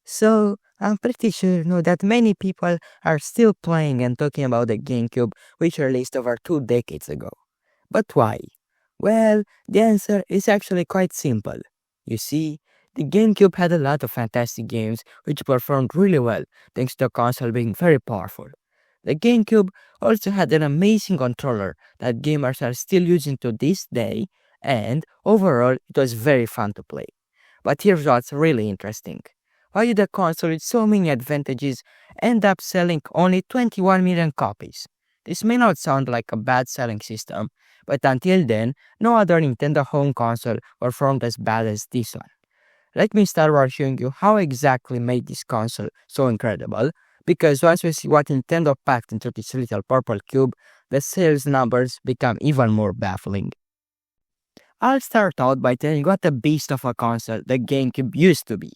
So, I'm pretty sure that many people are still playing and talking about the GameCube, which released over 2 decades ago. But why? Well, the answer is actually quite simple. You see, the GameCube had a lot of fantastic games which performed really well thanks to the console being very powerful. The GameCube also had an amazing controller that gamers are still using to this day, and overall, it was very fun to play. But here's what's really interesting. Why did a console with so many advantages end up selling only 21 million copies? This may not sound like a bad selling system, but until then, no other Nintendo home console performed as bad as this one. Let me start by showing you how exactly made this console so incredible, because once we see what Nintendo packed into this little purple cube, the sales numbers become even more baffling. I'll start out by telling what a beast of a console the GameCube used to be.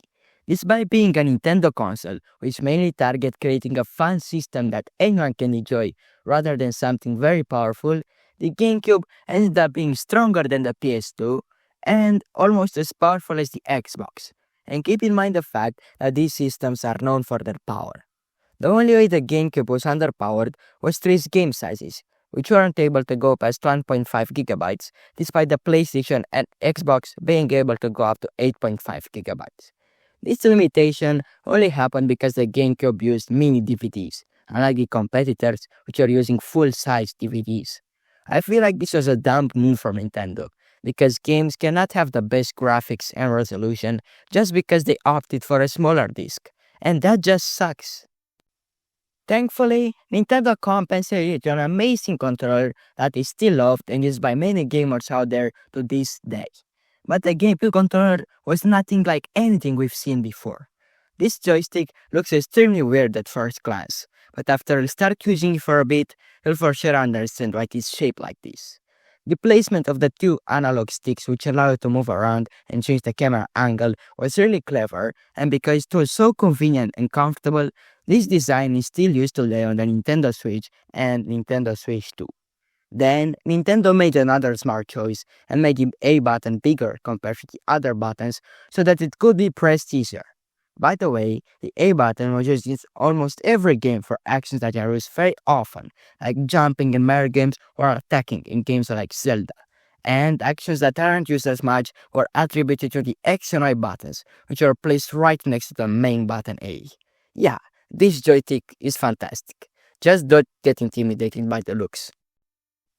Despite being a Nintendo console, which mainly targeted creating a fun system that anyone can enjoy rather than something very powerful, the GameCube ended up being stronger than the PS2 and almost as powerful as the Xbox. And keep in mind the fact that these systems are known for their power. The only way the GameCube was underpowered was through its game sizes, which weren't able to go past 1.5 gigabytes, despite the PlayStation and Xbox being able to go up to 8.5 gigabytes. This limitation only happened because the GameCube used mini DVDs, unlike the competitors which are using full-size DVDs. I feel like this was a dumb move from Nintendo, because games cannot have the best graphics and resolution just because they opted for a smaller disc, and that just sucks. Thankfully, Nintendo compensated with an amazing controller that is still loved and used by many gamers out there to this day. But the GameCube controller was nothing like anything we've seen before. This joystick looks extremely weird at first glance, but after you start using it for a bit, you'll for sure understand why it is shaped like this. The placement of the two analog sticks which allow you to move around and change the camera angle was really clever, and because it was so convenient and comfortable, this design is still used today on the Nintendo Switch and Nintendo Switch 2. Then, Nintendo made another smart choice and made the A button bigger compared to the other buttons so that it could be pressed easier. By the way, the A button was used in almost every game for actions that are used very often, like jumping in Mario games or attacking in games like Zelda. And actions that aren't used as much were attributed to the X and Y buttons, which are placed right next to the main button A. Yeah, this joystick is fantastic. Just don't get intimidated by the looks.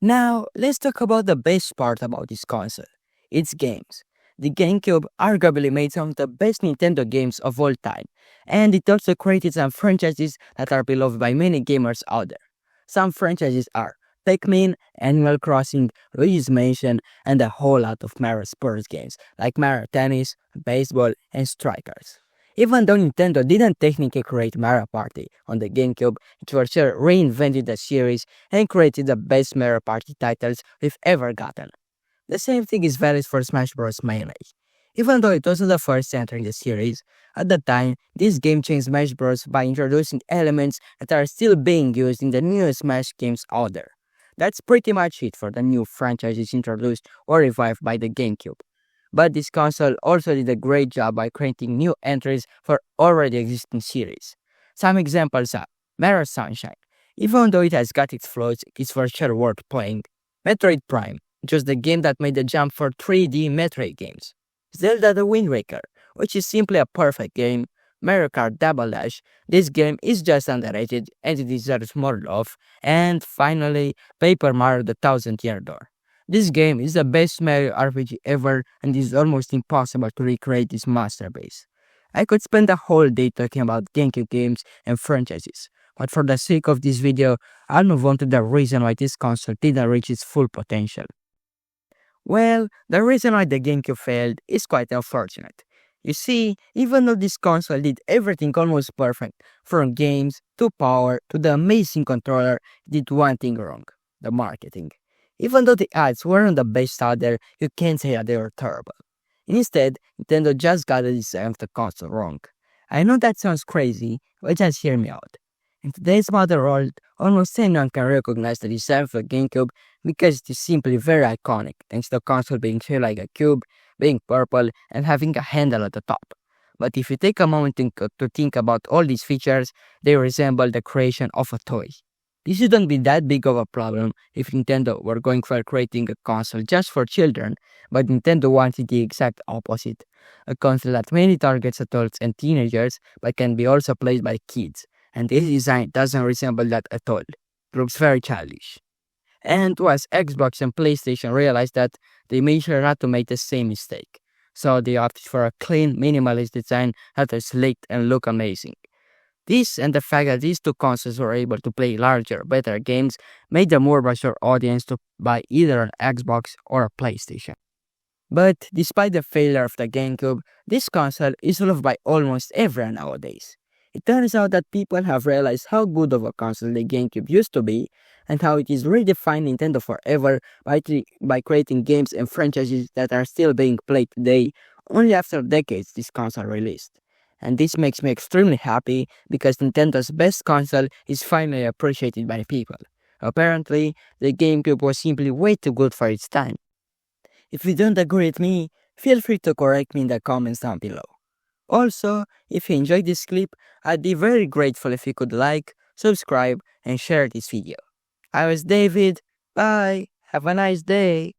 Now, let's talk about the best part about this console. Its games. The GameCube arguably made some of the best Nintendo games of all time, and it also created some franchises that are beloved by many gamers out there. Some franchises are Pikmin, Animal Crossing, Luigi's Mansion, and a whole lot of Mario sports games like Mario Tennis, Baseball, and Strikers. Even though Nintendo didn't technically create Mario Party on the GameCube, it for sure reinvented the series and created the best Mario Party titles we've ever gotten. The same thing is valid for Smash Bros. Melee. Even though it wasn't the first entering the series, at the time, this game changed Smash Bros. By introducing elements that are still being used in the newest Smash games out there. That's pretty much it for the new franchises introduced or revived by the GameCube. But this console also did a great job by creating new entries for already existing series. Some examples are Mario Sunshine. Even though it has got its flaws, it's for sure worth playing. Metroid Prime, which was the game that made the jump for 3D Metroid games. Zelda the Wind Waker, which is simply a perfect game. Mario Kart Double Dash, this game is just underrated and it deserves more love. And finally, Paper Mario the Thousand Year Door. This game is the best Mario RPG ever and it is almost impossible to recreate this masterpiece. I could spend a whole day talking about GameCube games and franchises, but for the sake of this video, I'll move on to the reason why this console didn't reach its full potential. Well, the reason why the GameCube failed is quite unfortunate. You see, even though this console did everything almost perfect, from games to power to the amazing controller, it did one thing wrong: the marketing. Even though the ads weren't the best out there, you can't say that they were terrible. Instead, Nintendo just got the design of the console wrong. I know that sounds crazy, but just hear me out. In today's modern world, almost anyone can recognize the design of the GameCube because it is simply very iconic, thanks to the console being shaped like a cube, being purple, and having a handle at the top. But if you take a moment to think about all these features, they resemble the creation of a toy. This wouldn't be that big of a problem if Nintendo were going for creating a console just for children, but Nintendo wanted the exact opposite. A console that mainly targets adults and teenagers, but can be also played by kids. And this design doesn't resemble that at all. It looks very childish. And once Xbox and PlayStation realized that, they made sure not to make the same mistake. So they opted for a clean, minimalist design that is sleek and look amazing. This and the fact that these two consoles were able to play larger, better games made the more mature audience to buy either an Xbox or a PlayStation. But despite the failure of the GameCube, this console is loved by almost everyone nowadays. It turns out that people have realized how good of a console the GameCube used to be and how it is redefined Nintendo forever by creating games and franchises that are still being played today only after decades this console released. And this makes me extremely happy because Nintendo's best console is finally appreciated by people. Apparently, the GameCube was simply way too good for its time. If you don't agree with me, feel free to correct me in the comments down below. Also, if you enjoyed this clip, I'd be very grateful if you could like, subscribe, and share this video. I was David. Bye. Have a nice day.